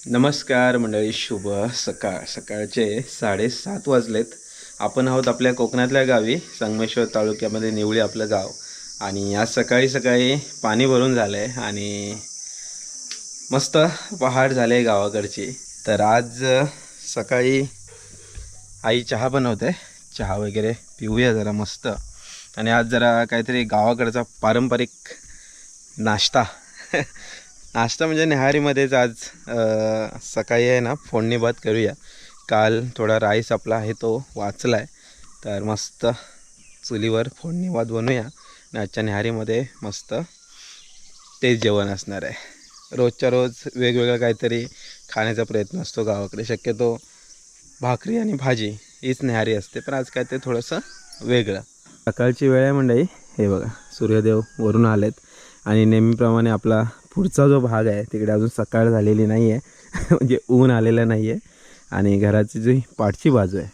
नमस्कार मंडळी, शुभ सकाळ. सकाळचे 7:30 वाजलेत. आपण आहोत आपल्या कोकणातल्या गावी, संगमेश्वर तालुक्यामध्ये निवळी आपलं गाव. आणि आज सकाळी सकाळी पाणी भरून झालं आहे आणि मस्त पहाट झाले आहे गावाकडची. तर आज सकाळी आई चहा बनवते, चहा वगैरे पिऊया जरा मस्त. आणि आज जरा काहीतरी गावाकडचा पारंपरिक नाश्ता नाश्ता म्हणजे न्याहारीमध्येच आज सकाळी आहे ना फोडणी भात करूया. काल थोडा राईस आपला आहे तो वाचला आहे, तर मस्त चुलीवर फोडणी भात बनवूया. आणि आजच्या न्याहारीमध्ये मस्त तेच जेवण असणार आहे. रोजच्या रोज वेगवेगळं काहीतरी खाण्याचा प्रयत्न असतो गावाकडे. शक्यतो भाकरी आणि भाजी हीच न्याहारी असते, पण आज काय ते थोडंसं वेगळं. सकाळची वेळ आहे मंडळी. हे बघा, सूर्यदेव वरून आलेत आणि नेहमीप्रमाणे आपला पुढचा जो भाग आहे तिकडे अजून सकाळ झालेली नाही आहे म्हणजे ऊन आलेलं नाही आहे. आणि घराची जी पाठची बाजू आहे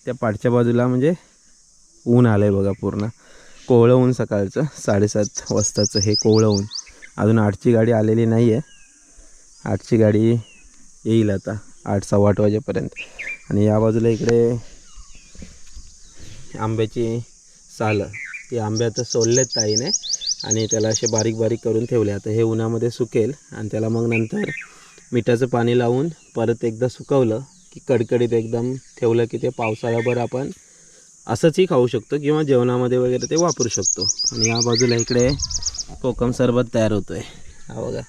त्या पाठच्या बाजूला म्हणजे ऊन आलं आहे बघा, पूर्ण कोवळं ऊन. सकाळचं 7:30 वाजताचं हे कोवळं ऊन. अजून 8ची गाडी आलेली नाही आहे. 8ची गाडी येईल आता 8, 8:15 वाजेपर्यंत. आणि या बाजूला इकडे आंब्याची सालं, ती आंब्याचं सोललेत ताईने आणि त्याला असे बारीक बारीक करून ठेवले. आता हे उन्हामध्ये सुकेल आणि त्याला मग नंतर मिठाचं पाणी लावून परत एकदा सुकवलं की कडकडीत एकदम ठेवलं की ते पावसाळ्याभर आपण असंचही खाऊ शकतो किंवा जेवणामध्ये वगैरे ते वापरू शकतो. आणि या बाजूला इकडे कोकम सरबत तयार होतो आहे. हा बघा,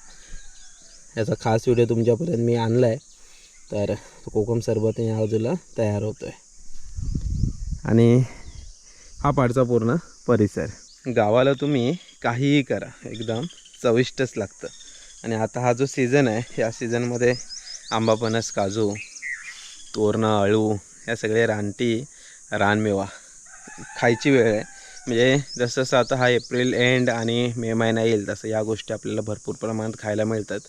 याचा खास व्हिडिओ तुमच्यापर्यंत मी आणला आहे. तर कोकम सरबत या बाजूला तयार होतो आहे. आणि हा पाडचा पूर्ण परिसर. गावाला तुम्ही काहीही करा एकदम चविष्टच लागतं. आणि आता हा जो सीझन आहे, या सीझनमध्ये आंबा, फणस, काजू, तोरणं, अळू या सगळे रानटी रानमेवा खायची वेळ आहे. म्हणजे जसं जसं आता हा एप्रिल एंड आणि मे महिना येईल तसं या गोष्टी आपल्याला भरपूर प्रमाणात खायला मिळतात.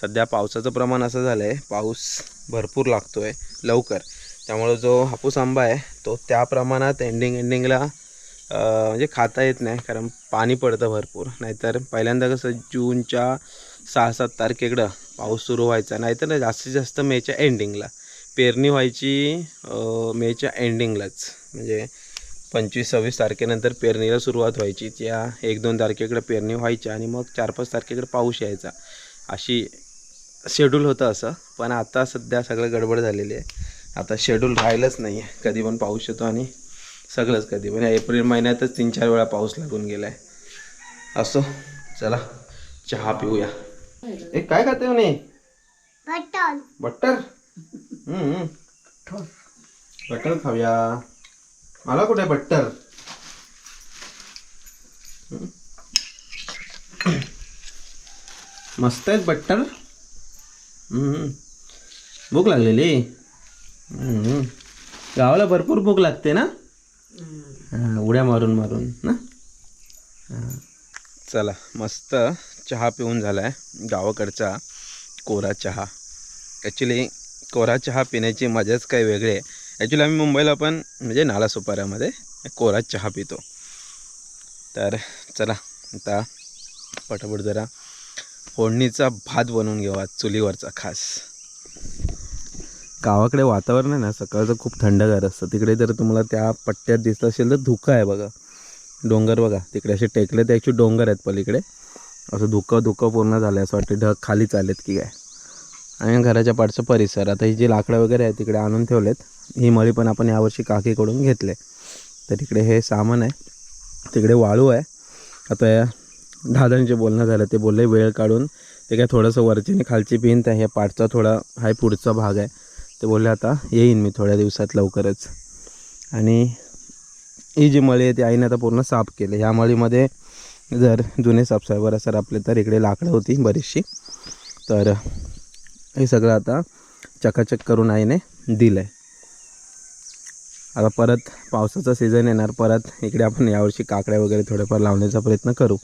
सध्या पावसाचं प्रमाण असं झालं आहे, पाऊस भरपूर लागतो आहे लवकर. त्यामुळं जो हापूस आंबा आहे तो त्या प्रमाणात एंडिंगला म्हणजे खाता येत नाही, कारण पाणी पडतं भरपूर. नाहीतर पहिल्यांदा कसं जूनच्या 6-7 तारखेकडं पाऊस सुरू व्हायचा, नाहीतर जास्तीत जास्त मेच्या एंडिंगला पेरणी व्हायची. मेच्या एंडिंगलाच म्हणजे 25-26 तारखेनंतर पेरणीला सुरुवात व्हायची. त्या 1-2 तारखेकडे पेरणी व्हायच्या आणि मग 4-5 तारखेकडे पाऊस यायचा. अशी शेड्यूल होतं असं. पण आता सध्या सगळं गडबड झालेली आहे. आता शेड्यूल राहिलंच नाही आहे. कधी पण पाऊस येतो आणि सगळंच कधी पण. एप्रिल महिन्यातच 3-4 वेळा पाऊस लागून गेला आहे. असो, चला चहा पिऊया. एक काय खाते म्हणे? बटर. बटर बटर खाऊया. मला कुठे बटर? मस्त आहेत बटर. भूक लागलेली. गावाला भरपूर भूक लागते ना, उड्या मारून मारून ना. चला, मस्त चहा पिऊन झाला आहे, गावाकडचा कोरा चहा. ॲक्च्युली कोरा चहा पिण्याची मजाच काही वेगळी आहे. ॲक्च्युली आम्ही मुंबईला पण म्हणजे नालासोपाऱ्यामध्ये कोरा चहा पितो. तर चला आता पटापट जरा फोडणीचा भात बनवून घेऊ आज चुलीवरचा खास. गावाकडे वातावरण आहे ना सकाळचं खूप थंडगार असतं. तिकडे जर तुम्हाला त्या पट्ट्यात दिसत असेल तर धुकं आहे बघा, डोंगर बघा तिकडे असे टेकले ते ॲक्च्युली डोंगर आहेत पलीकडे. असं धुकं पूर्ण झालं, असं वाटतं ढग खाली चालेत की काय. आणि घराच्या पाठचा परिसर. आता ही जी लाकडं वगैरे आहे तिकडे आणून ठेवलेत. ही मळी पण आपण यावर्षी काकीकडून घेतले. तर तिकडे हे सामान आहे, तिकडे वाळू आहे. आता या दादांचे बोलणं झालं, ते बोलले वेळ काढून ते काय थोडंसं वरची आणि खालची भिंत आहे, पाठचा थोडा हा पुढचा भाग आहे. ते बोलले आता येईन मी थोड्या दिवसात लवकरच. आणि ही जी मळी आहे ती आईने आता पूर्ण साफ केली. ह्या मळीमध्ये जर जुने सबस्क्रायबर असेल आपले तर इकडे लाकडं होती बरीचशी. तर हे सगळं आता चकाचक करून आईने दिलं आहे. आता परत पावसाचा सीझन येणार, परत इकडे आपण यावर्षी काकड्या वगैरे थोडेफार लावण्याचा प्रयत्न करू.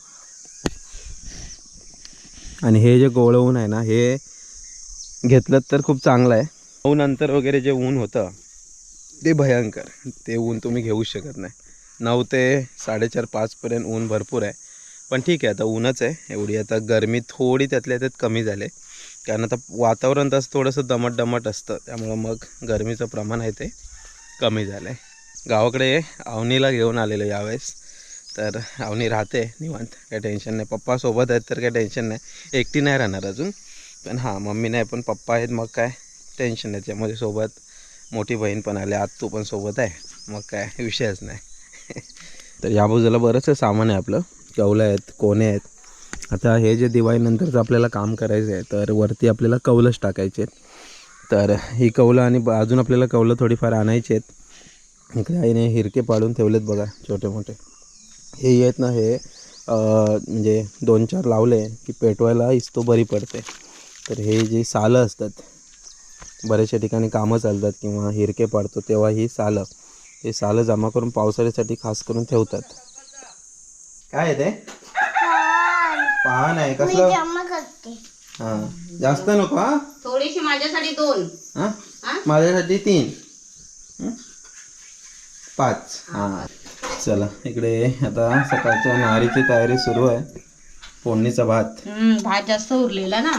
आणि हे जे गोळं ऊन आहे ना, हे घेतलं तर खूप चांगलं आहे. नंतर वगैरे जे ऊन होतं ते भयंकर, ते ऊन तुम्ही घेऊ शकत नाही. 9 ते 4:30-5पर्यंत ऊन भरपूर आहे. पण ठीक आहे, आता ऊनच आहे एवढी. आता गरमी थोडी त्यातल्या त्यात कमी झाले. कारण आता वातावरण तसं थोडंसं दमट असतं, त्यामुळं मग गरमीचं प्रमाण आहे ते कमी झालं आहे. गावाकडे अवनीला घेऊन आलेलं यावेळेस, तर अवनी राहते निवांत, काही टेन्शन नाही. पप्पा सोबत आहेत तर काही टेन्शन नाही, एकटी नाही राहणार अजून. पण हां, मम्मी नाही पण पप्पा आहेत, मग काय टेन्शन नाही. त्यामध्ये सोबत मोठी बहीण पण आली, आत्तू पण सोबत आहे, मग काय विषयच नाही. तर या बाजूला बरंचसं सामान आहे आपलं, कौलं आहेत, कोणे आहेत. आता हे जे दिवाळीनंतरचं आपल्याला काम करायचं आहे, तर वरती आपल्याला कौलच टाकायचे आहेत. तर ही कौलं आणि अजून आपल्याला कौलं थोडीफार आणायची आहेत. इकडे आईने हिरके पाडून ठेवलेत बघा, छोटे मोठे. हे आहेत ना, हे म्हणजे 2-4 लावले की पेटवायला इस्तो बरी पडते. तर हे जे सालं असतात, बऱ्याचशा ठिकाणी कामं चालतात किंवा हिरके पाडतो तेव्हा ही सालं, हे सालं जमा करून पावसाळ्यासाठी खास करून ठेवतात. काय आहे ते? पान आहे कसलं? हां, जास्त नको. हां, थोडीशी माझ्यासाठी 2. हां, माझ्यासाठी 3, 5. हां, चला इकडे आता सकाळच्या नारीची तयारी सुरू आहे. फोडणीचा भात. भात जास्त उरलेला ना,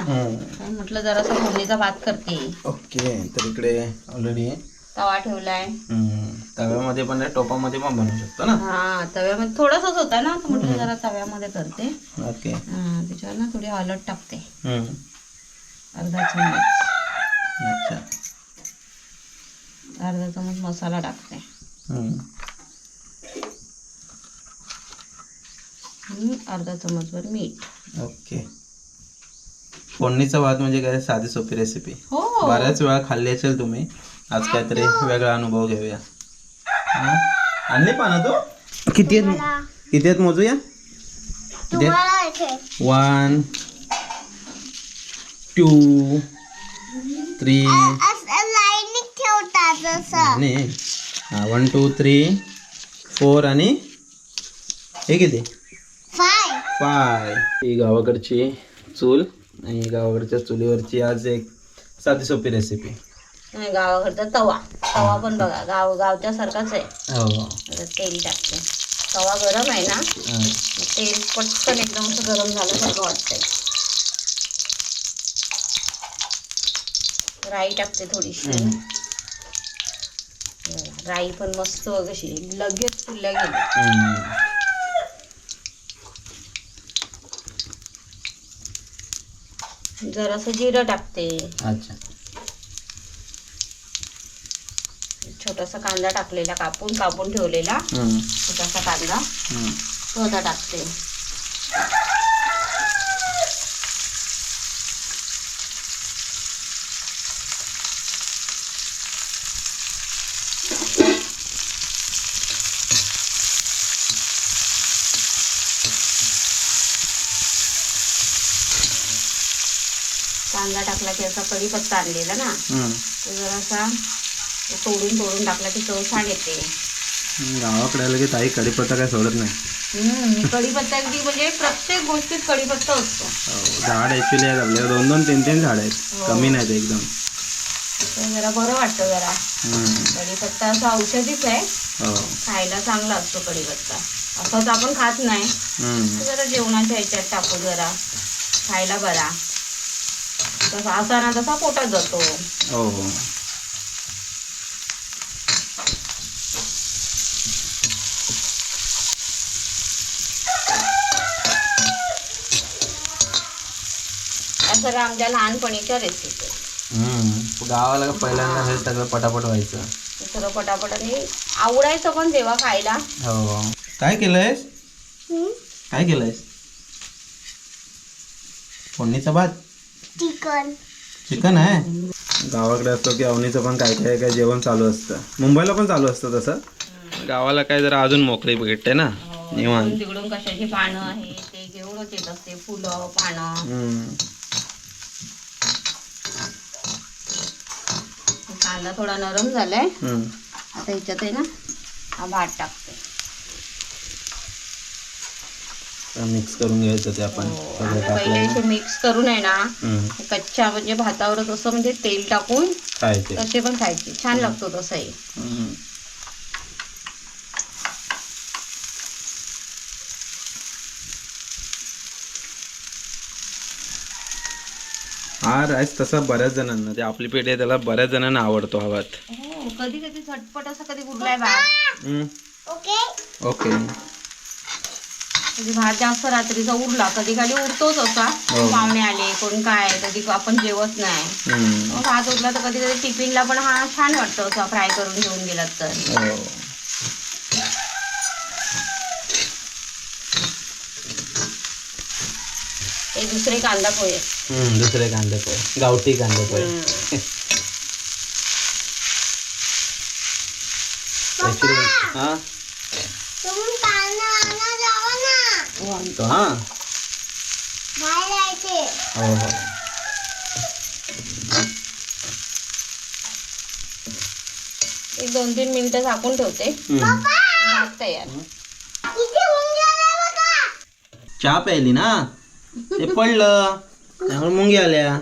म्हटलं जरासा फोडणीचा भात करते. ओके, तर इकडे ऑलरेडी तवा ठेवलाय. तव्यामध्ये पण टोपामध्ये पण बनवू शकतो ना. हा, तव्यामध्ये थोडासाच होता ना, तर म्हटलं जरा तव्यामध्ये करते. ओके. त्याच्यावर ना थोडी हळद टाकते, अर्धा चमच. अच्छा, अर्धा चमच मसाला टाकते. अर्धा चमचभर मीठ. ओके. फोडणीचा भात म्हणजे काय साधी सोपी रेसिपी. हो, बऱ्याच वेळा खाल्ली असेल तुम्ही, आज काहीतरी वेगळा अनुभव घेऊया. आणली पानं तू? किती आहेत मोजूया? 1 2 3 1 2 3 4 आणि हे किती? 5. ही गावाकडची चूल आणि गावाकडच्या चुलीवरची आज एक साधी सोपी रेसिपी. गावाकडचा तवा पण बघा गावच्या सारखाच आहे. हो, तेल टाकते. तवा गरम आहे ना, तेल पटकन एकदम असं गरम झाल्यासारखं वाटतंय. राई टाकते थोडीशी. राई पण मस्त कशी लगेच फुलल्या गेली. जरासं जिरं टाकते. अच्छा. छोटासा कांदा टाकलेला, कापून ठेवलेला छोटासा कांदा, तो आता टाकते. कांदा टाकला की असा कढीपत्ता आणलेला ना, तो जरासा तोडून टाकला की चव छान येते. गावाकडे आलं की ताई कढीपत्ता काय सोडत नाही. कढीपत्ता अगदी म्हणजे प्रत्येक गोष्टीत कढीपत्ता असतो. झाड ॲक्च्युली आहेत आपल्याला 2-2-3-3 झाड आहेत, कमी नाहीत एकदम. जरा बरं वाटतं जरा. कढीपत्ता असा औषधीच आहे, खायला चांगला असतो कढीपत्ता. असंच आपण खात नाही, जरा जेवणाच्या ह्याच्यात टाकू, जरा खायला बरा. तसा असा ना तसा पोटात जातो. हो. असं आमच्या लहानपणीच्या रेसिपी. गावाला पहिल्यांदा हे सगळं पटापट व्हायचं, सगळं पटापट आणि आवडायचं पण तेव्हा खायला. हो. काय केलंयस? काय केलंयस? फोडणीचा भात, चिकन आहे. गावाकडे असतो की अवनीचं पण काय जेवण चालू असतं. मुंबईला पण चालू असतं तसं. गावाला काय जरा अजून मोकळी भेटते ना, निवांत. तिकडून कशाची पानं आहे ते घेऊनच येत असते, फुलं पानं. कांदा थोडा नरम झालाय, आता ह्याच्यात आहे ना हा भात टाकते. मिक्स करून घ्यायचं ते आपण. पहिले मिक्स करून आहे ना, कच्च्या म्हणजे भातावरच असं म्हणजे तेल टाकून खायचे, तसे पण खायचे, छान लागतो तसंही. हा राईस तसा बऱ्याच जणांना ते आपली पेटी आहे त्याला बऱ्याच जणांना आवडतो हा भात. हो कधी कधी झटपट असं कधी उरलाय भात. Okay okay. कधी भात जास्त रात्रीचा उरला कधी खाली उरतोच असा. पाहुणे आले कोण काय कधी आपण जेवत नाही मग भात उरला तर कधी कधी टिफिनला पण हा छान वाटतो असा फ्राय करून घेऊन गेलात तर. हे दुसरे कांदा पोहे. दुसरे कांदे पोहे गावठी कांदे पोहे. हा आणतो हा. हो हो. एक 2-3 मिनिटं झाकून ठेवते. भात तयार. चहा प्यायली ना ते पडलं त्यामुळे मुंगी आल्या.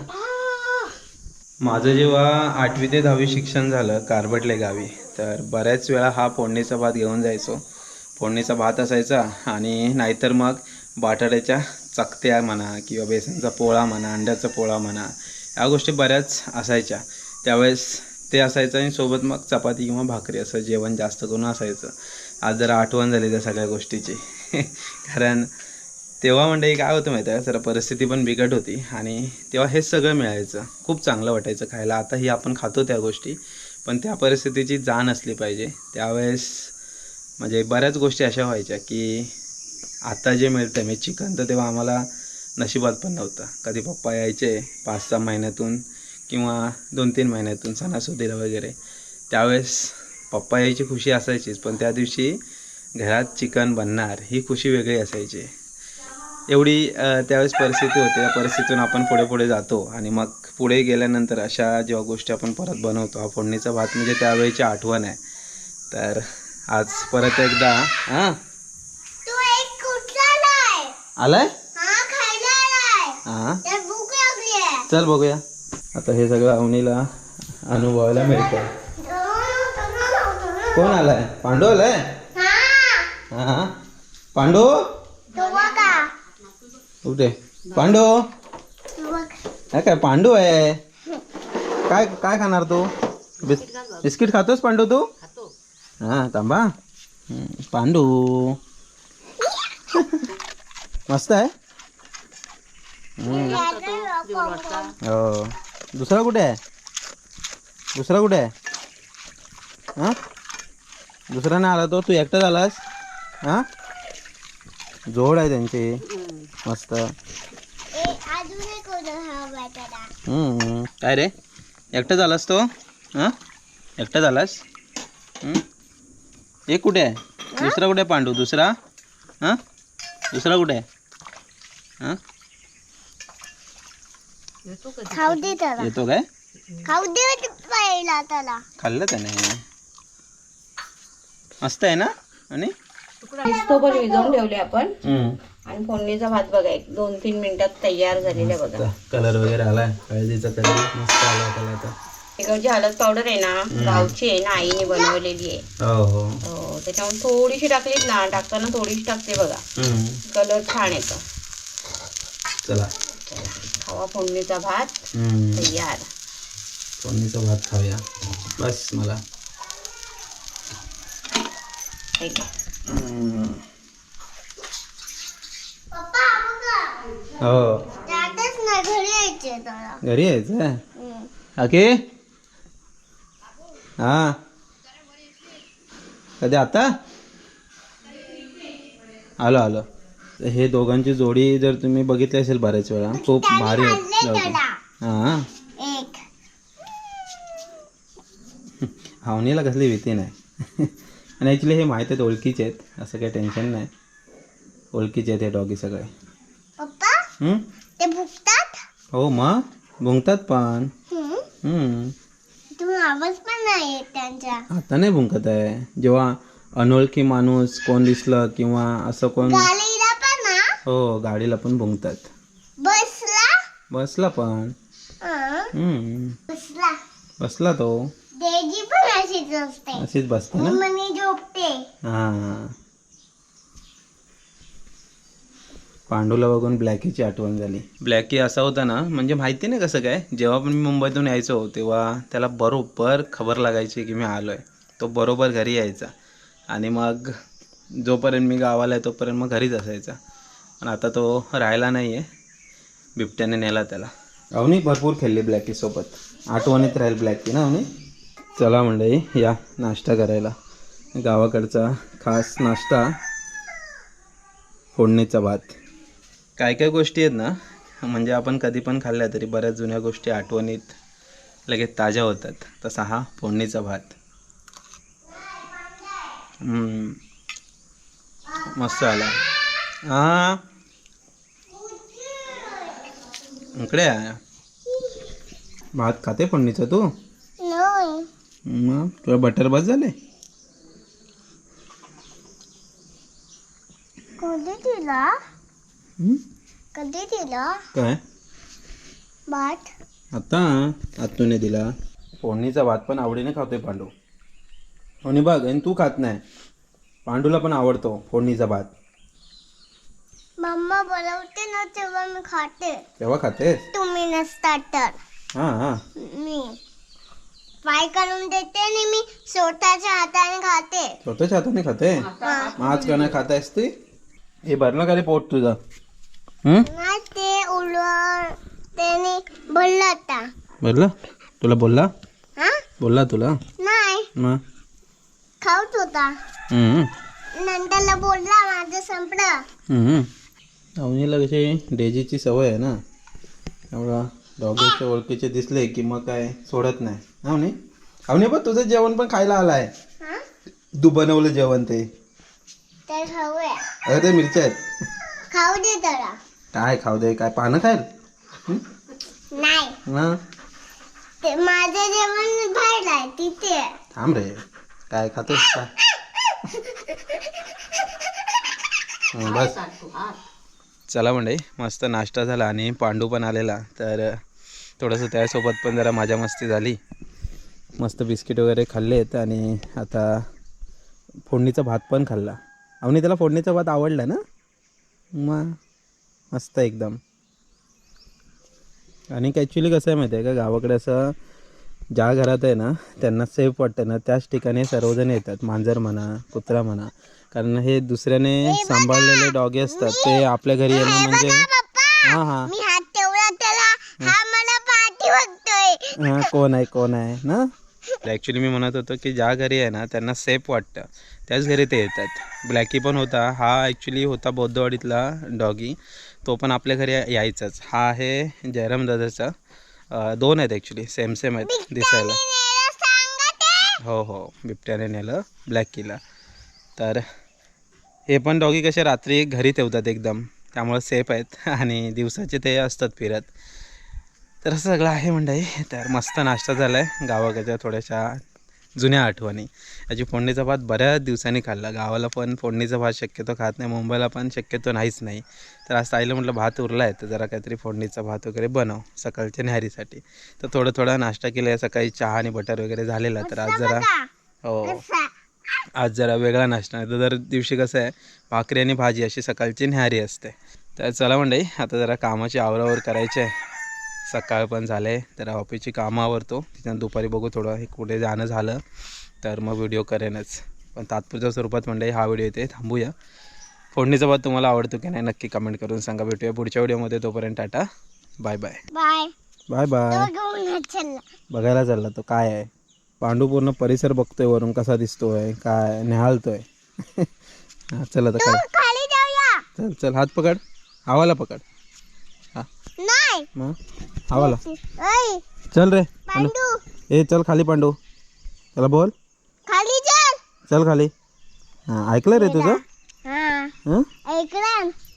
माझं जेव्हा 8वी ते 10वी शिक्षण झालं कारबटले गावी तर बऱ्याच वेळा हा फोडणीचा भात घेऊन जायचो. फोडणीचा भात असायचा आणि नाहीतर मग बटाट्याच्या चकत्या म्हणा किंवा बेसनचा पोळा म्हणा अंड्याचा पोळा म्हणा या गोष्टी बऱ्याच असायच्या त्यावेळेस. ते असायचं आणि सोबत मग चपाती किंवा भाकरी असं जेवण जास्त करून असायचं. आज जरा आठवण झाली त्या सगळ्या गोष्टीची कारण तेव्हा म्हणजे काय होतं माहिती आहे जरा परिस्थिती पण बिकट होती आणि तेव्हा हेच सगळं मिळायचं. खूप चांगलं वाटायचं खायला. आताही आपण खातो त्या गोष्टी पण त्या परिस्थितीची जाण असली पाहिजे. त्यावेळेस म्हणजे बऱ्याच गोष्टी अशा व्हायच्या की आता जे मिळतं आहे म्हणजे चिकन तर तेव्हा आम्हाला नशिबात पण नव्हतं. कधी पप्पा यायचे 5-6 महिन्यातून किंवा 2-3 महिन्यातून सणासुदीला वगैरे. त्यावेळेस पप्पा यायची खुशी असायचीच पण त्या दिवशी घरात चिकन बनणार ही खुशी वेगळी असायची. एवढी त्यावेळेस परिस्थिती होती. या परिस्थितीतून आपण पुढे पुढे जातो आणि मग पुढे गेल्यानंतर अशा जेव्हा गोष्टी आपण परत बनवतो. हा फोडणीचा भात म्हणजे त्यावेळीची आठवण आहे. तर आज परत एकदा हां आलाय हां चल बघूया. आता हे सगळं अवनीला अनुभवायला मिळतं. कोण आलाय? पांडू आलाय? हां पांडू कुठे? पांडू काय पांडू आहे. काय काय खाणार तू? बिस्किट खातोस पांडू तू? हां थांबा. पांडू मस्त आहे. हो दुसरा कुठे आहे? दुसरा कुठे आहे? हां दुसरा नाही आला तो तू एकटाच आलास. हां जोड आहे त्यांची मस्त. काय रे एकटा झालास तो? हां एकटा झालास? एक कुठे आहे? दुसरा कुठे आहे पांडू? दुसरा हां दुसरा कुठे आहे? हां येतो काय? खाल्लं त्याने मस्त आहे ना. आणि तो पण विजवून ठेवले आपण आणि फोडणीचा भात बघा 1-2-3 मिनिटात तयार झालेला बघा. कलर वगैरे आलाय हळदीचा कलर मस्त आला त्याला. आता इकडची हळद पावडर आहे ना गावची आहे ना आईने बनवलेली आहे. हो त्याच्यामुळे थोडीशी टाकलीत ना टाकताना थोडीशी टाकते बघा कलर छान येतो. चला खावा फोडणीचा भात तयार. फोडणीचा भात खाऊया बस मला. हो घरी यायचं ओके. हां कधी आता आलो आलो. हे दोघांची जोडी जर तुम्ही बघितली असेल बऱ्याच वेळा खूप भारी आहे. हां हावणीला कसली भीती नाही आणि ॲक्च्युली हे माहीत आहेत ओळखीचे आहेत असं काही टेन्शन नाही. ओळखीचे आहेत हे डॉगी सगळे. हो मग भुंकतात पण. आता नाही भुंकत आहे. जेव्हा अनोळखी माणूस कोण दिसलं किंवा असं कोण हो गाडीला पण भुंकतात. बसला पण बसला तो अशीच बसते ना. हां पांडूला बघून ब्लॅकीची आठवण झाली. ब्लॅकी असा होता ना, म्हणजे माहिती नाही कसं काय, जेव्हा पण मी मुंबईतून यायचो तेव्हा त्याला बरोबर खबर लागायची की मी आलो आहे. तो बरोबर घरी यायचा आणि मग जोपर्यंत मी गावाला आहे तोपर्यंत मग घरीच असायचा. पण आता तो राहायला नाही आहे, बिबट्याने नेला त्याला. अवनी भरपूर खेळली ब्लॅकीसोबत, आठवणीत राहील ब्लॅकी ना अवनी. चला मंडळी, या नाश्ता करायला. गावाकडचा खास नाश्ता, फोडणीचा भात. काय काय गोष्टी आहेत ना, म्हणजे आपण कधी पण खाल्ल्या तरी बऱ्याच जुन्या गोष्टी आठवणीत लगेच ताज्या होतात. तसा हा फोडणीचा भात. मस्त आला. हां इकडे आहे. भात खाते फोडणीचा तू? मग तुला बटर बस झाले? कधी दिला काय भात? आता आत्तूने दिला. फोडणीचा भात पण आवडीने खातोय पांडू. आणि बघ, आणि तू खात नाही. पांडूला पण आवडतो फोडणीचा भात. मम्मा बनवते ना तेव्हा मी खाते. तेव्हा खातेस? तुम्ही नसता तर हां मी फ्राय करून देते आणि मी स्वतःच्या हाताने खाते. स्वतःच्या हाताने खाते? मग आज का नाही खातायस ती? हे भरलं का रे पोट तुझं? नाही ते उलट त्याने बोलला आता. भरलं? तुला बोलला? हा? बोलला तुला? नाही मग खाऊच होता. नंतरला बोलला माझं संपलं. अवनीला कशी डेजीची सवय आहे ना, त्यामुळं डॉगीच्या ओळखीचे दिसले की मग काय सोडत नाही. अवनी अवनी बघ, तुझं जेवण पण खायला आलाय. हा? तू बनवलं जेवण ते. तर खाऊया. अरे ते मिरच्या आहेत. खाऊ दे त्याला. काय खाऊ दे? काय पानं खाईल? नाही ना ते माझं जेवण बाहेर आहे तिथे. थांब रे, काय खातोस का? बस. चला मंडळी, मस्त नाश्ता झाला आणि पांडू पण आलेला, तर थोडंसं त्यासोबत पण जरा मजा मस्ती झाली. मस्त बिस्किट वगैरे खाल्लेत आणि आता फोडणीचा भात पण खाल्ला. अवनी त्याला फोडणीचा भात आवडला ना? मग मस्त एकदम. आणि ॲक्च्युली कसं आहे माहिती आहे का, गावाकडे असं ज्या घरात आहे ना त्यांना सेफ वाटतं ना, त्याच ठिकाणी सर्वजण येतात. मांजर म्हणा, कुत्रा म्हणा, कारण हे दुसऱ्याने सांभाळलेले डॉगी असतात, ते आपल्या घरी येणं म्हणजे हां मी हात ठेवला त्याला, हा मला पाठी बघतोय. हां कोण आहे ना. ॲक्च्युली मी म्हणत होतो की ज्या घरी आहे ना त्यांना सेफ वाटतं त्याच घरी ते येतात. ब्लॅकी पण होता, हा ॲक्च्युली होता बौद्धवाडीतला डॉगी, तो पण आपल्या घरी यायचाच. हा आहे जयराम दादाचा. 2 आहेत ॲक्च्युली, सेम आहेत दिसायला. हो बिबट्याने नेलं ब्लॅकीला. तर हे पण डॉगी कसे रात्री घरी ठेवतात एकदम, त्यामुळे सेफ आहेत आणि दिवसाचे ते असतात फिरत. तर असं सगळं आहे मंडळी. तर मस्त नाश्ता झाला आहे. गावाकडच्या थोड्याशा जुन्या आठवणी. याची फोडणीचा भात बऱ्याच दिवसांनी खाल्ला. गावाला पण फोडणीचा भात शक्यतो खात नाही, मुंबईला पण शक्यतो नाहीच नाही. तर आज ताईला म्हटलं भात उरला आहे तर जरा काहीतरी फोडणीचा भात वगैरे बनव सकाळच्या न्याहारीसाठी. तर थोडा नाश्ता केला आहे. सकाळी चहा आणि बटर वगैरे झालेला. तर आज जरा वेगळा नाश्ता आहे. तर दर दिवशी कसं आहे, भाकरी आणि भाजी अशी सकाळची न्याहारी असते. तर चला मंडळी, आता जरा कामाची आवरावर करायची आहे. सकाळ पण झाले, तर ऑफिसची कामं आवरतो. तिथं दुपारी बघू थोडं हे कुठे जाणं झालं तर मग व्हिडिओ करेनच. पण तात्पुरत्या स्वरूपात मंडळी हा व्हिडिओ इथे थांबूया. फोडणीचा भात तुम्हाला आवडतो की नाही नक्की कमेंट करून सांगा. भेटूया पुढच्या व्हिडिओमध्ये. तोपर्यंत ta-ta, bye bye. Bye bye. बघायला चालला तो काय आहे. पांडू पूर्ण परिसर बघतोय वरून, कसा दिसतोय, काय निहाळतोय. चला तर काय, चल हात पकड, हवाला पकड. नाही मग हवाला चल रे पांडू. चल खाली पांडू, त्याला बोल खाली चल खाली. हां ऐकलं रे तुझं?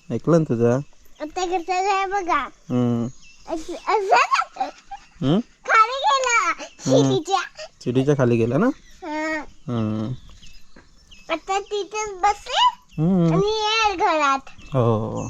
ऐकलं ना तुझं? बघा खाली गेला, चिडीच्या खाली गेला ना. आता तिथेच बसले आणि घरात. हो